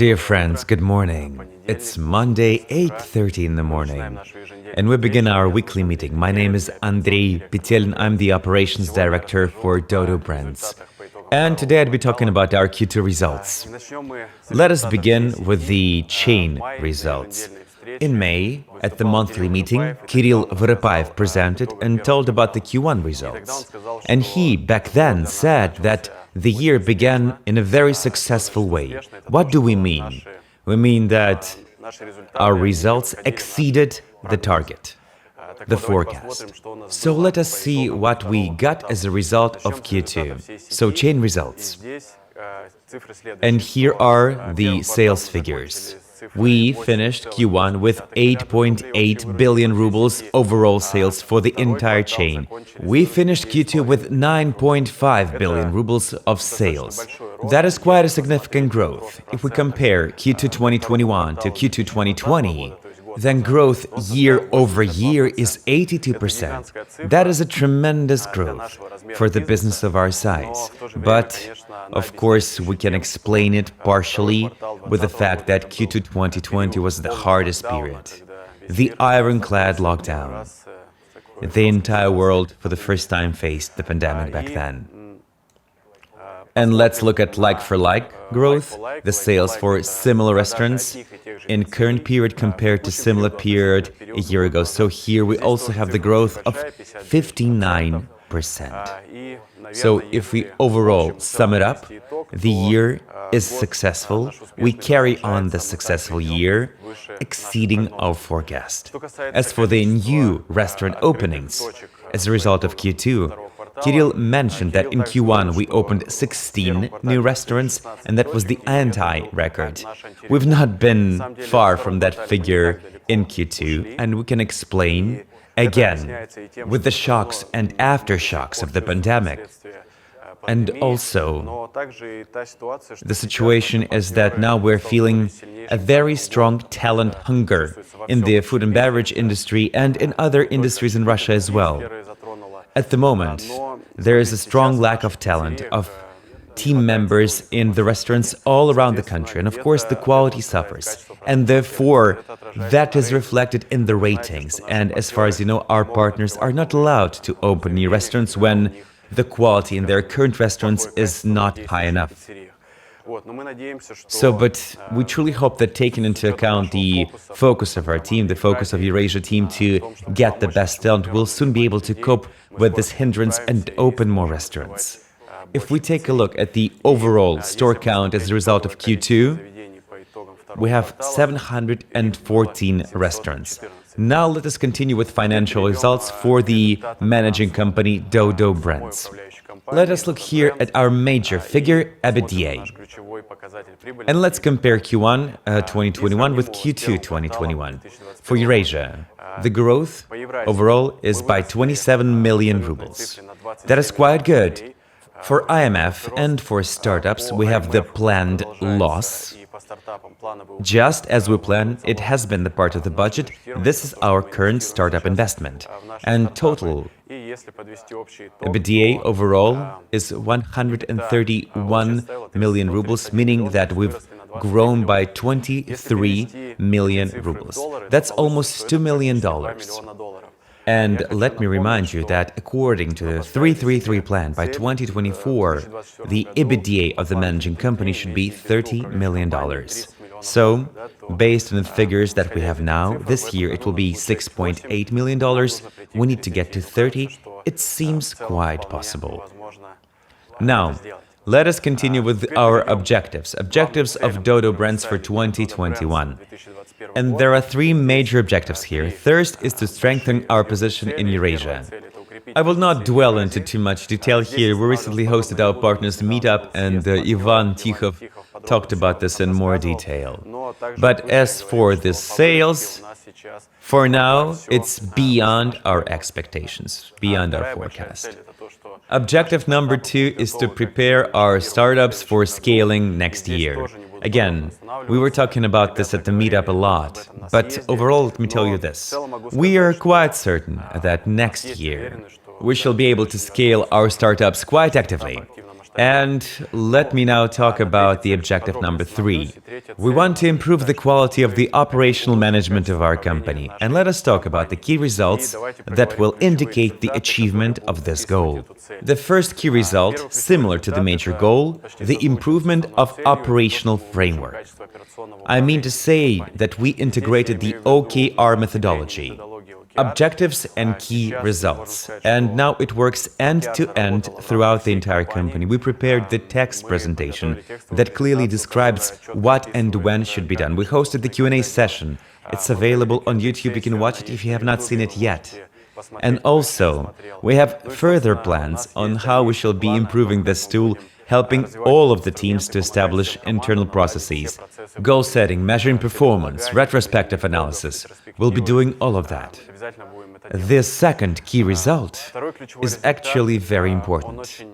Dear friends, good morning. It's Monday, 8:30 in the morning, and we begin our weekly meeting. My name is Andrei Petelin. I'm the operations director for Dodo Brands. And today I'd be talking about our Q2 results. Let us begin with the chain results. In May, at the monthly meeting, Kirill Voropaev presented and told about the Q1 results. And he, back then, said that the year began in a very successful way. What do we mean? We mean that our results exceeded the target, the forecast. So let us see what we got as a result of Q2. So chain results. And here are the sales figures. We finished Q1 with 8.8 billion rubles overall sales for the entire chain. We finished Q2 with 9.5 billion rubles of sales. That is quite a significant growth. If we compare Q2 2021 to Q2 2020, then growth year over year is 82%. That is a tremendous growth for the business of our size. But, of course, we can explain it partially with the fact that Q2 2020 was the hardest period. The ironclad lockdown. The entire world, for the first time, faced the pandemic back then. And let's look at like-for-like growth, the sales for similar restaurants in current period compared to similar period a year ago. So here we also have the growth of 59%. So if we overall sum it up, the year is successful. We carry on the successful year, exceeding our forecast. As for the new restaurant openings, as a result of Q2, Kirill mentioned that in Q1 we opened 16 new restaurants, and that was the anti-record. We've not been far from that figure in Q2, and we can explain, again, with the shocks and aftershocks of the pandemic. And also, the situation is that now we're feeling a very strong talent hunger in the food and beverage industry and in other industries in Russia as well. At the moment, there is a strong lack of talent, of team members in the restaurants all around the country, and of course the quality suffers. And therefore, that is reflected in the ratings. And as far as you know, our partners are not allowed to open new restaurants when the quality in their current restaurants is not high enough. But we truly hope that, taking into account the focus of our team, the focus of Eurasia team to get the best talent, we'll soon be able to cope with this hindrance and open more restaurants. If we take a look at the overall store count as a result of Q2, we have 714 restaurants. Now let us continue with financial results for the managing company Dodo Brands. Let us look here at our major figure, EBITDA. And let's compare Q1 2021 with Q2 2021. For Eurasia, the growth overall is by 27 million rubles. That is quite good. For IMF and for startups, we have the planned loss. Just as we planned, it has been the part of the budget. This is our current startup investment. And total EBITDA overall is 131 million rubles, meaning that we've grown by 23 million rubles. That's almost $2 million. And let me remind you that according to the 333 plan, by 2024, the EBITDA of the managing company should be $30 million. So, based on the figures that we have now, this year it will be $6.8 million. We need to get to 30. It seems quite possible. Now, let us continue with our objectives of Dodo Brands for 2021. And there are three major objectives here. First is to strengthen our position in Eurasia. I will not dwell into too much detail here. We recently hosted our partners meetup, and Ivan Tikhov talked about this in more detail. But as for the sales, for now, it's beyond our expectations, beyond our forecast. Objective number 2 is to prepare our startups for scaling next year. Again, we were talking about this at the meetup a lot, but overall, let me tell you this. We are quite certain that next year we shall be able to scale our startups quite actively. And let me now talk about the objective number 3. We want to improve the quality of the operational management of our company. And let us talk about the key results that will indicate the achievement of this goal. The first key result, similar to the major goal, the improvement of operational framework. I mean to say that we integrated the OKR methodology, objectives and key results. And now it works end-to-end throughout the entire company. We prepared the text presentation that clearly describes what and when should be done. We hosted the Q&A session. It's available on YouTube. You can watch it if you have not seen it yet. And also, we have further plans on how we shall be improving this tool, helping all of the teams to establish internal processes, goal setting, measuring performance, retrospective analysis. We'll be doing all of that. The second key result is actually very important.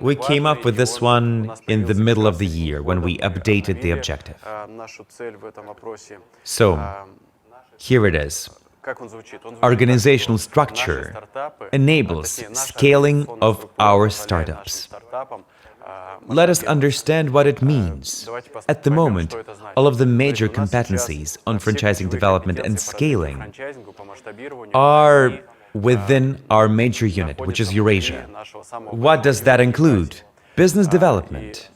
We came up with this one in the middle of the year when we updated the objective. So, here it is. Organizational structure enables scaling of our startups. Let us understand what it means. At the moment, all of the major competencies on franchising development and scaling are within our major unit, which is Eurasia. What does that include? Business development,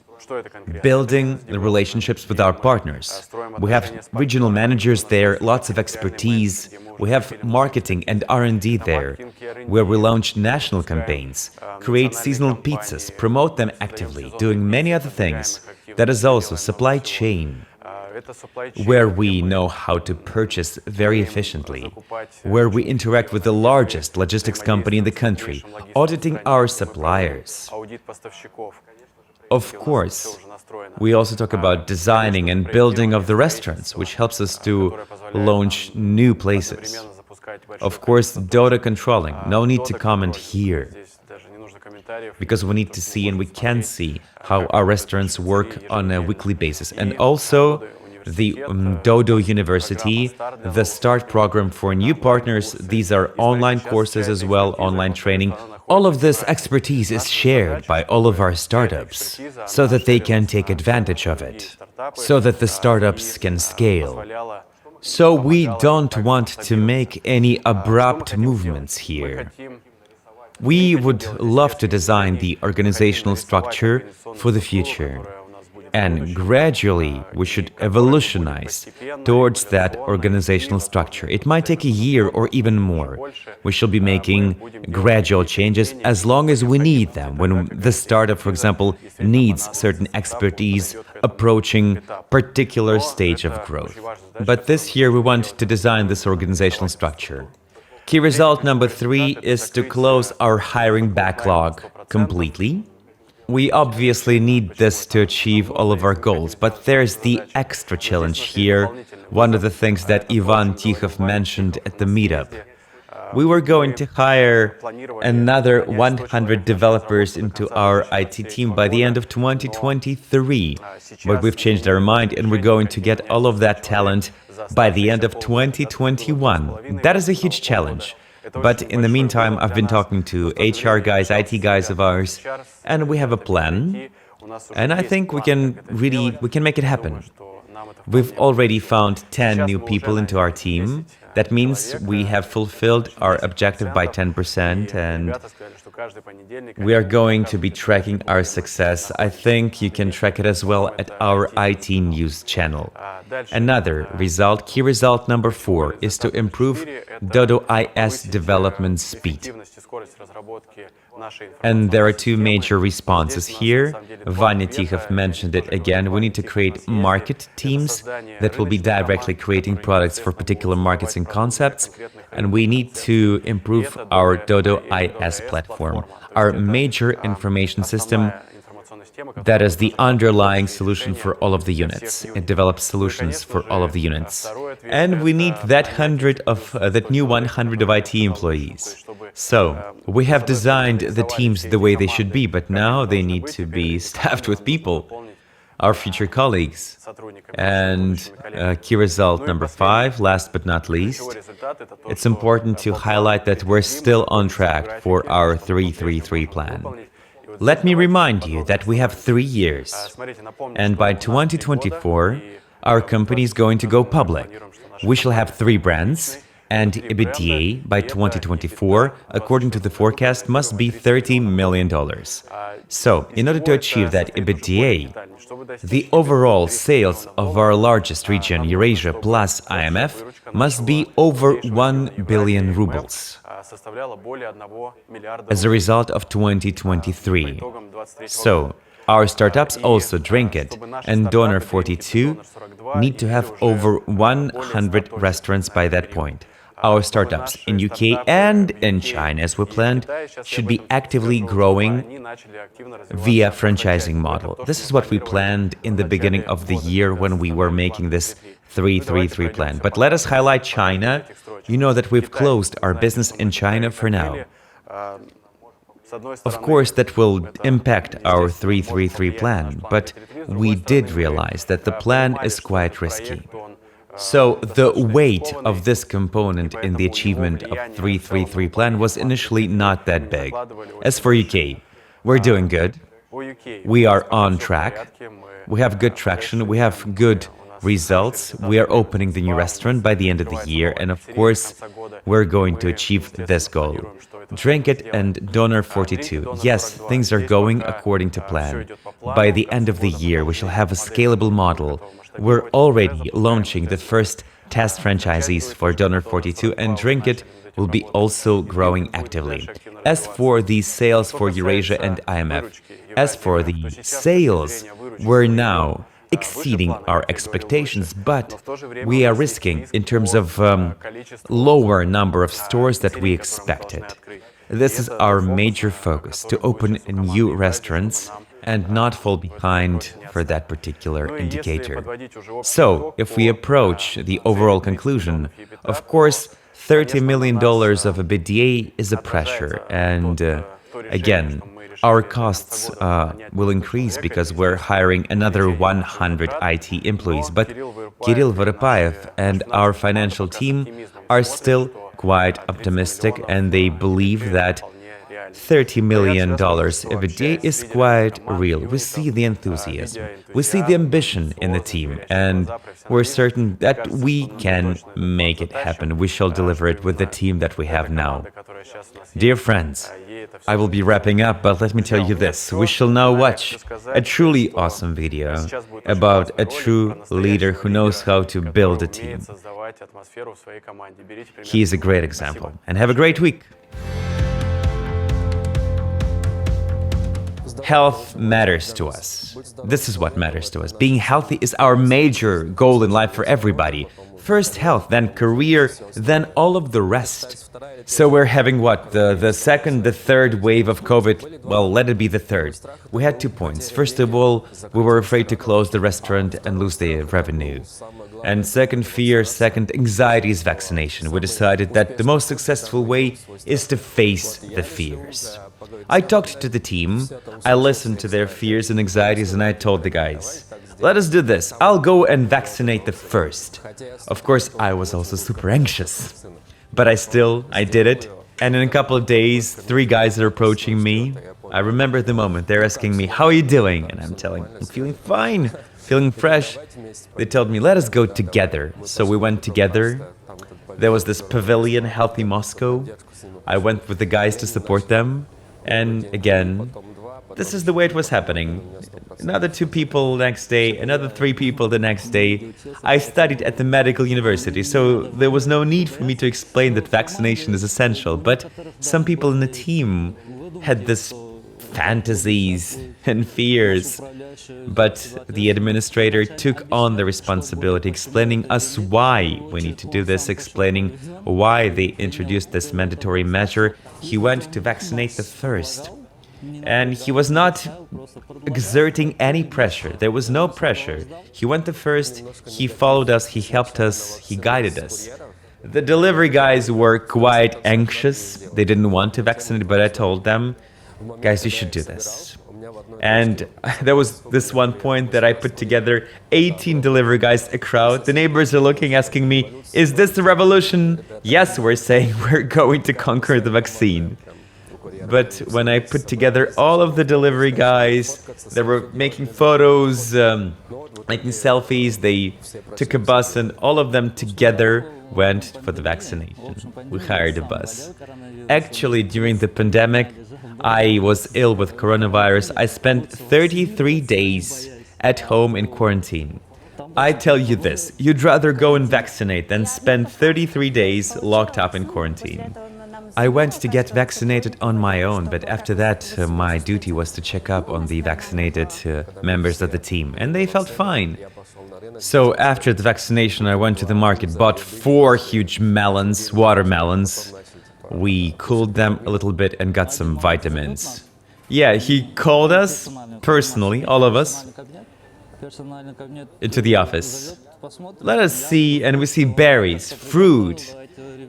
building the relationships with our partners. We have regional managers there, lots of expertise. We have marketing and R&D there, where we launch national campaigns, create seasonal pizzas, promote them actively, doing many other things. That is also supply chain, where we know how to purchase very efficiently, where we interact with the largest logistics company in the country, auditing our suppliers. Of course, we also talk about designing and building of the restaurants, which helps us to launch new places. Of course, Dodo controlling, no need to comment here, because we need to see and we can see how our restaurants work on a weekly basis. And also, the Dodo University, the START program for new partners. These are online courses as well, online training. All of this expertise is shared by all of our startups so that they can take advantage of it, so that the startups can scale. So we don't want to make any abrupt movements here. We would love to design the organizational structure for the future. And gradually, we should evolutionize towards that organizational structure. It might take a year or even more. We shall be making gradual changes as long as we need them. When the startup, for example, needs certain expertise approaching particular stage of growth. But this year, we want to design this organizational structure. Key result number 3 is to close our hiring backlog completely. We obviously need this to achieve all of our goals, but there's the extra challenge here, one of the things that Ivan Tikhov mentioned at the meetup. We were going to hire another 100 developers into our IT team by the end of 2023, but we've changed our mind and we're going to get all of that talent by the end of 2021. That is a huge challenge. But in the meantime, I've been talking to HR guys, IT guys of ours, and we have a plan. And I think we can make it happen. We've already found 10 new people into our team. That means we have fulfilled our objective by 10%, and we are going to be tracking our success. I think you can track it as well at our IT news channel. Another result, key result number 4, is to improve Dodo IS development speed. And there are 2 major responses here. Vanya Tikhov mentioned it again. We need to create market teams that will be directly creating products for particular markets and concepts. And we need to improve our Dodo IS platform, our major information system that is the underlying solution for all of the units. It develops solutions for all of the units. And we need that new 100 of IT employees. So, we have designed the teams the way they should be, but now they need to be staffed with people, our future colleagues. And key result number 5, last but not least, it's important to highlight that we're still on track for our 3-3-3 plan. Let me remind you that we have 3 years, and by 2024, our company is going to go public. We shall have 3 brands, and EBITDA by 2024, according to the forecast, must be $30 million. So, in order to achieve that EBITDA, the overall sales of our largest region, Eurasia plus IMF, must be over 1 billion rubles as a result of 2023. So, our startups also Drink It and Donor 42 need to have over 100 restaurants by that point. Our startups in UK and in China, as we planned, should be actively growing via franchising model. This is what we planned in the beginning of the year when we were making this 3-3-3 plan. But let us highlight China. You know that we've closed our business in China for now. Of course, that will impact our 3-3-3 plan, but we did realize that the plan is quite risky. So the weight of this component in the achievement of 3-3-3 plan was initially not that big. As for UK, we're doing good. We are on track. We have good traction. We have good results. We are opening the new restaurant by the end of the year, and of course, we're going to achieve this goal. Drink It and Donor 42. Yes, things are going according to plan. By the end of the year, we shall have a scalable model. We're already launching the first test franchisees for Donor 42, and Drink It will be also growing actively. As for the sales for Eurasia and IMF, as for the sales, we're now exceeding our expectations, but we are risking in terms of lower number of stores that we expected. This is our major focus, to open new restaurants and not fall behind for that particular indicator. So, if we approach the overall conclusion, of course, $30 million of EBITDA is a pressure, and again, our costs will increase because we're hiring another 100 IT employees. But Kirill Voropayev and our financial team are still quite optimistic, and they believe that $30 million EBITDA is quite real. We see the enthusiasm, we see the ambition in the team, and we're certain that we can make it happen. We shall deliver it with the team that we have now. Dear friends, I will be wrapping up, but let me tell you this. We shall now watch a truly awesome video about a true leader who knows how to build a team. He is a great example. And have a great week. Health matters to us. This is what matters to us. Being healthy is our major goal in life for everybody. First health, then career, then all of the rest. So we're having what? The second, the third wave of COVID? Well, let it be the third. We had 2 points. First of all, we were afraid to close the restaurant and lose the revenue. And second fear, second anxiety is vaccination. We decided that the most successful way is to face the fears. I talked to the team, I listened to their fears and anxieties, and I told the guys, let us do this. I'll go and vaccinate the first. Of course, I was also super anxious. But I did it. And in a couple of days, 3 guys are approaching me. I remember the moment. They're asking me, how are you doing? And I'm telling them, I'm feeling fine, feeling fresh. They told me, let us go together. So we went together. There was this pavilion, Healthy Moscow. I went with the guys to support them. And again, this is the way it was happening. Another 2 people next day, another 3 people the next day. I studied at the medical university, so there was no need for me to explain that vaccination is essential. But some people in the team had this fantasies and fears. But the administrator took on the responsibility, explaining us why we need to do this, explaining why they introduced this mandatory measure. He went to vaccinate the first. And he was not exerting any pressure. There was no pressure. He went the first, he followed us, he helped us, he guided us. The delivery guys were quite anxious. They didn't want to vaccinate, but I told them, guys, you should do this. And there was this one point that I put together 18 delivery guys, a crowd. The neighbors are looking, asking me, is this the revolution? Yes, we're saying we're going to conquer the vaccine. But when I put together all of the delivery guys, they were making photos, making selfies, they took a bus, and all of them together went for the vaccination. We hired a bus. Actually, during the pandemic, I was ill with coronavirus. I spent 33 days at home in quarantine. I tell you this, you'd rather go and vaccinate than spend 33 days locked up in quarantine. I went to get vaccinated on my own, but after that, my duty was to check up on the vaccinated members of the team, and they felt fine. So after the vaccination, I went to the market, bought 4 huge melons, watermelons. We cooled them a little bit and got some vitamins. Yeah, he called us, personally, all of us, into the office. Let us see, and we see berries, fruit,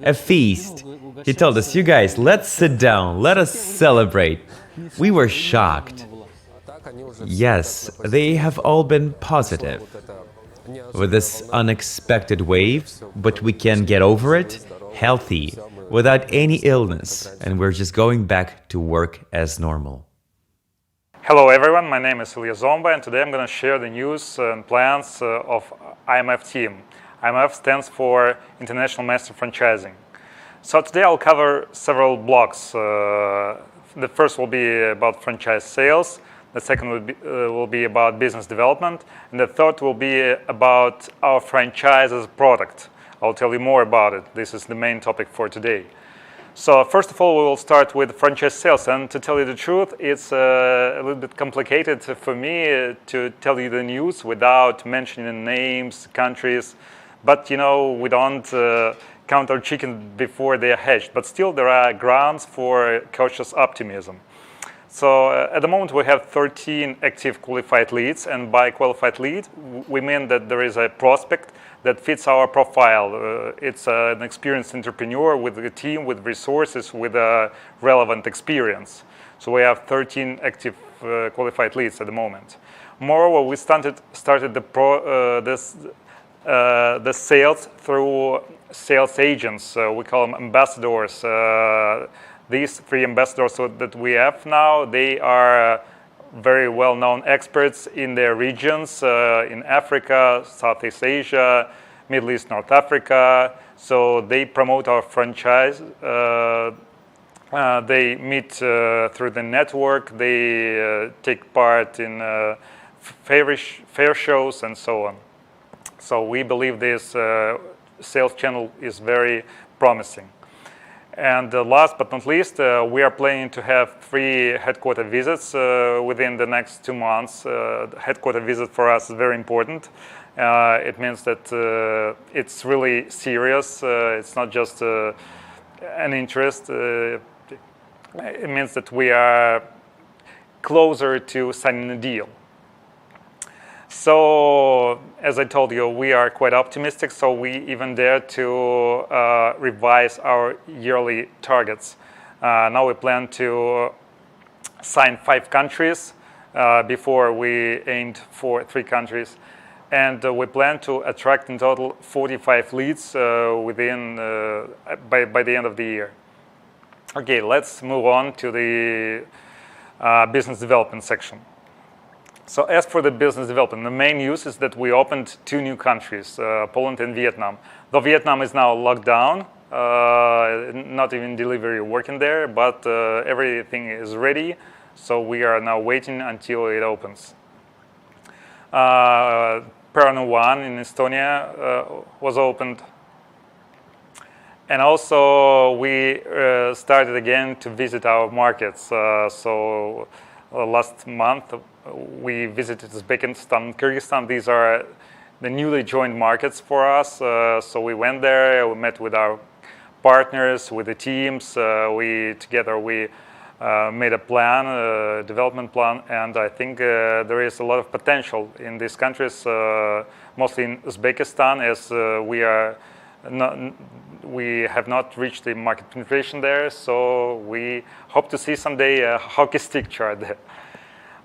a feast. He told us, you guys, let's sit down, let us celebrate. We were shocked. Yes, they have all been positive with this unexpected wave, but we can get over it healthy, without any illness, and we're just going back to work as normal. Hello everyone, my name is Ilya Zomba, and today I'm going to share the news and plans of IMF team. IMF stands for International Master Franchising. So today I'll cover several blocks. The first will be about franchise sales, the second will be about business development, and the third will be about our franchise as a product. I'll tell you more about it. This is the main topic for today. So first of all, we will start with franchise sales, and to tell you the truth, it's a little bit complicated for me to tell you the news without mentioning names, countries, but you know, we don't count our chicken before they are hatched, but still there are grounds for cautious optimism. So at the moment we have 13 active qualified leads, and by qualified lead we mean that there is a prospect that fits our profile. It's an experienced entrepreneur with a team, with resources, with a relevant experience. So we have 13 active qualified leads at the moment. Moreover, we started the sales through sales agents. We call them ambassadors. These 3 ambassadors that we have now, they are very well-known experts in their regions, in Africa, Southeast Asia, Middle East, North Africa. So they promote our franchise. They meet through the network. They take part in fair shows and so on. So we believe this sales channel is very promising. And last but not least, we are planning to have 3 headquarter visits within the next 2 months. Headquarter visit for us is very important. It means that it's really serious. It's not just an interest. It means that we are closer to signing a deal. So, as I told you, we are quite optimistic, so we even dare to revise our yearly targets. Now we plan to sign 5 countries. Before we aimed for 3 countries. And we plan to attract in total 45 leads within by the end of the year. Okay, let's move on to the business development section. So as for the business development, the main news is that we opened 2 new countries, Poland and Vietnam. Though Vietnam is now locked down, not even delivery working there, but everything is ready. So we are now waiting until it opens. Pernu 1 in Estonia was opened. And also we started again to visit our markets. Last month we visited Uzbekistan and Kyrgyzstan. These are the newly joined markets for us. So we went there, we met with our partners, with the teams. We made a plan, a development plan, and I think there is a lot of potential in these countries, mostly in Uzbekistan, as we have not reached the market penetration there, so we hope to see someday a hockey stick chart there.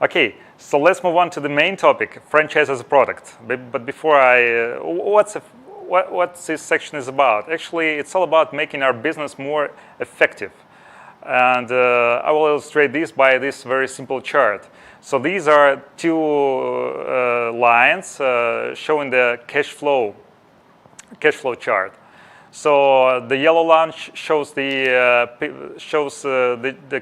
Okay, so let's move on to the main topic, franchise as a product. But before what this section is about? Actually, it's all about making our business more effective. And I will illustrate this by this very simple chart. So these are two lines showing the cash flow chart. So the yellow line shows the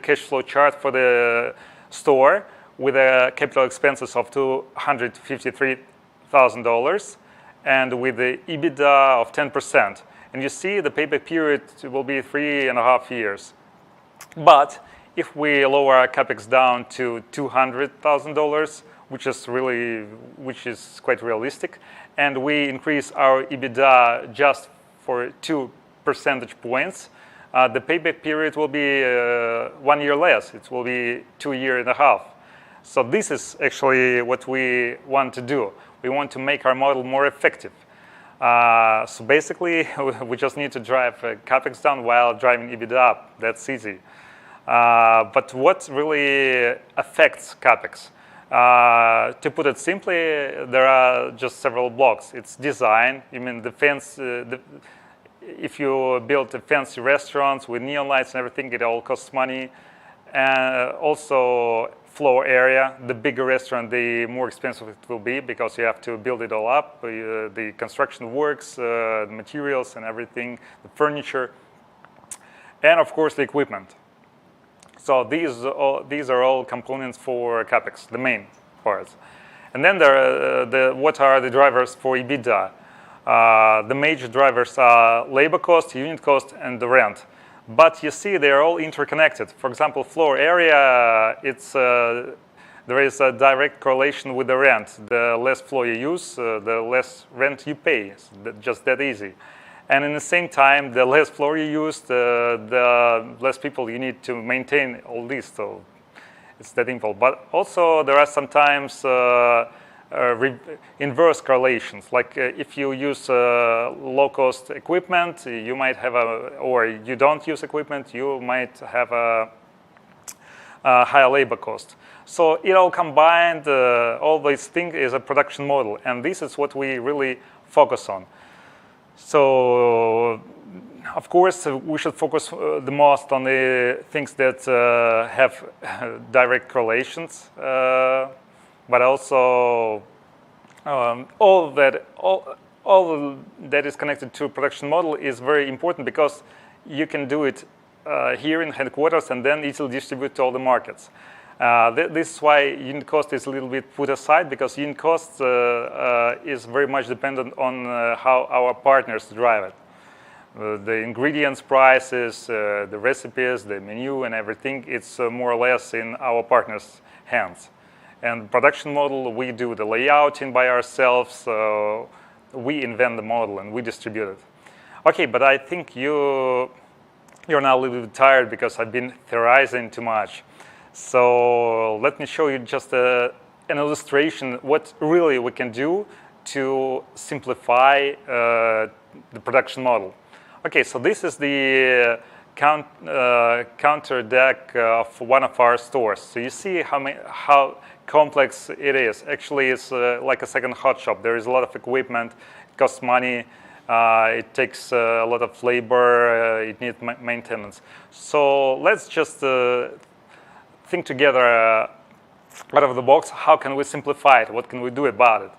cash flow chart for the store with capital expenses of $253,000 and with the EBITDA of 10%. And you see the payback period will be 3.5 years. But if we lower our capex down to $200,000, which is quite realistic, and we increase our EBITDA just for 2 percentage points, the payback period will be 1 year less. It will be 2.5 years. So this is actually what we want to do. We want to make our model more effective. So basically, we just need to drive capex down while driving EBITDA up. That's easy. But what really affects capex? To put it simply, there are just several blocks. It's design. I mean, if you build a fancy restaurants with neon lights and everything, it all costs money. And also floor area. The bigger restaurant, the more expensive it will be because you have to build it all up. The construction works, the materials and everything, the furniture, and of course the equipment. So these are all components for capex, the main parts. And then what are the drivers for EBITDA? The major drivers are labor cost, unit cost, and the rent. But you see, they are all interconnected. For example, floor area, there is a direct correlation with the rent. The less floor you use, the less rent you pay. It's just that easy. And in the same time, the less floor you use, the less people you need to maintain all this. So it's that simple. But also, there are sometimes inverse correlations. Like if you use low-cost equipment, you might have or you don't use equipment, you might have a higher labor cost. So it all combined, all these things is a production model, and this is what we really focus on. So, of course, we should focus the most on the things that have direct correlations. But also all that is connected to a production model is very important because you can do it here in headquarters and then it will distribute to all the markets. This is why unit cost is a little bit put aside, because unit cost is very much dependent on how our partners drive it. The ingredients prices, the recipes, the menu and everything, it's more or less in our partners' hands. And production model, we do the layouting by ourselves. We invent the model and we distribute it. Okay, but I think you're now a little bit tired because I've been theorizing too much. So let me show you just an illustration what really we can do to simplify the production model. Okay, so this is the counter deck of one of our stores. So you see how complex it is. Actually, it's like a second hot shop. There is a lot of equipment, it costs money, it takes a lot of labor, it needs maintenance. So let's just think together out of the box, how can we simplify it? What can we do about it?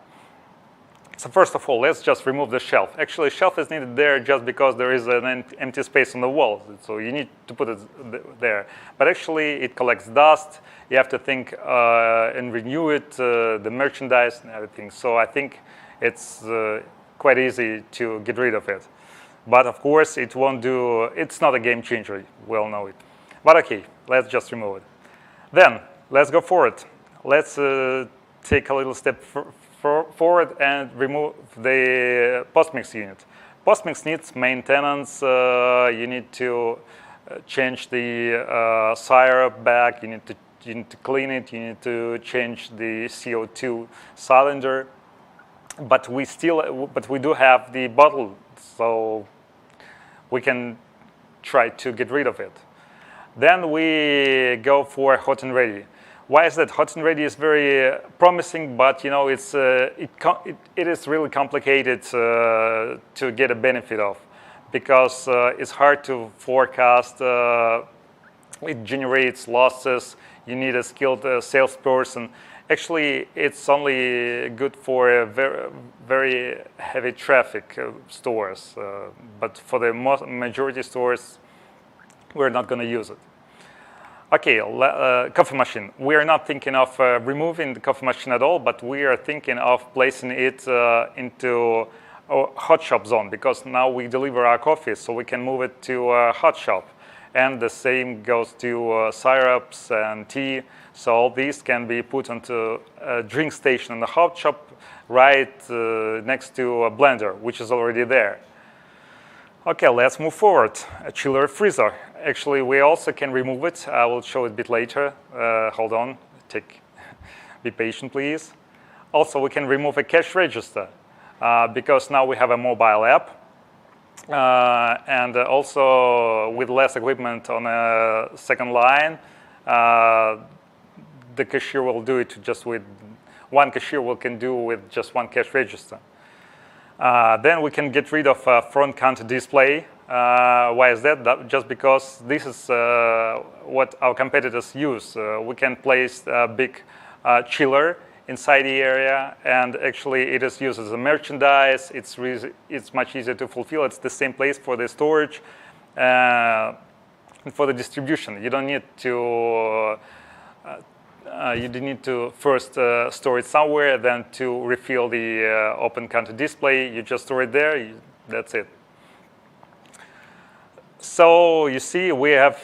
So first of all, let's just remove the shelf. Actually, shelf is needed there just because there is an empty space on the wall. So you need to put it there. But actually, it collects dust. You have to think and renew it, the merchandise and everything. So I think it's quite easy to get rid of it. But of course, it won't do, it's not a game changer. We all know it. But okay, let's just remove it. Then, let's go forward. Let's take a little step forward and remove the post-mix unit. Post-mix needs maintenance. You need to change the syrup bag. You need to clean it. You need to change the CO2 cylinder. But we do have the bottle, so we can try to get rid of it. Then we go for hot and ready. Why is that? Hot and ready is very promising, but you know it is really complicated to get a benefit of, because it's hard to forecast it generates losses. You need a skilled salesperson. Actually, it's only good for very, very heavy traffic stores, but for the majority stores, we're not going to use it. Okay, coffee machine. We are not thinking of removing the coffee machine at all, but we are thinking of placing it into a hot shop zone, because now we deliver our coffee, so we can move it to a hot shop. And the same goes to syrups and tea. So all these can be put onto a drink station in the hot shop right next to a blender, which is already there. Okay, let's move forward. A chiller freezer. Actually, we also can remove it. I will show it a bit later. Hold on, be patient, please. Also, we can remove a cash register because now we have a mobile app. And also with less equipment on a second line, the cashier will do it just with one cashier can do with just one cash register. Then we can get rid of front counter display. Why is that? Just because this is what our competitors use. We can place a big chiller inside the area, and actually it is used as a merchandise. It's much easier to fulfill. It's the same place for the storage and for the distribution. You don't need to first store it somewhere, then to refill the open counter display. You just store it there. That's it. So you see, we have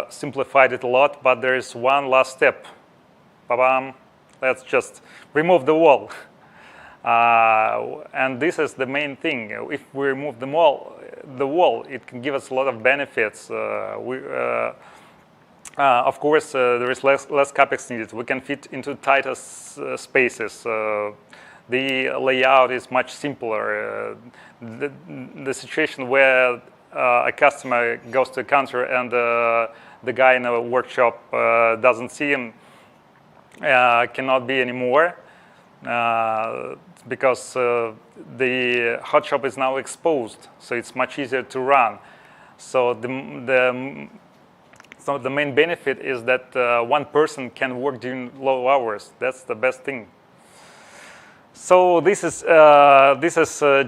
simplified it a lot, but there is one last step. Ba-bam. Let's just remove the wall. And this is the main thing. If we remove the wall, it can give us a lot of benefits. Of course, there is less capex needed. We can fit into tighter spaces. The layout is much simpler. The situation where a customer goes to a counter and the guy in a workshop doesn't see him cannot be anymore, because the hot shop is now exposed, so it's much easier to run. So the main benefit is that one person can work during low hours. That's the best thing. So this is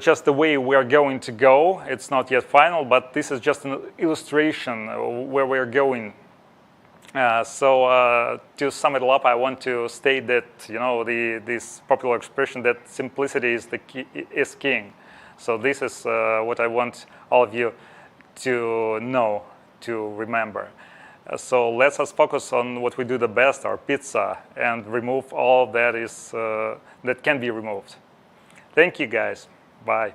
just the way we are going to go. It's not yet final, but this is just an illustration where we are going. So to sum it all up, I want to state that this popular expression that simplicity is king. So this is what I want all of you to know, to remember. So let us focus on what we do the best, our pizza, and remove all that can be removed. Thank you, guys. Bye.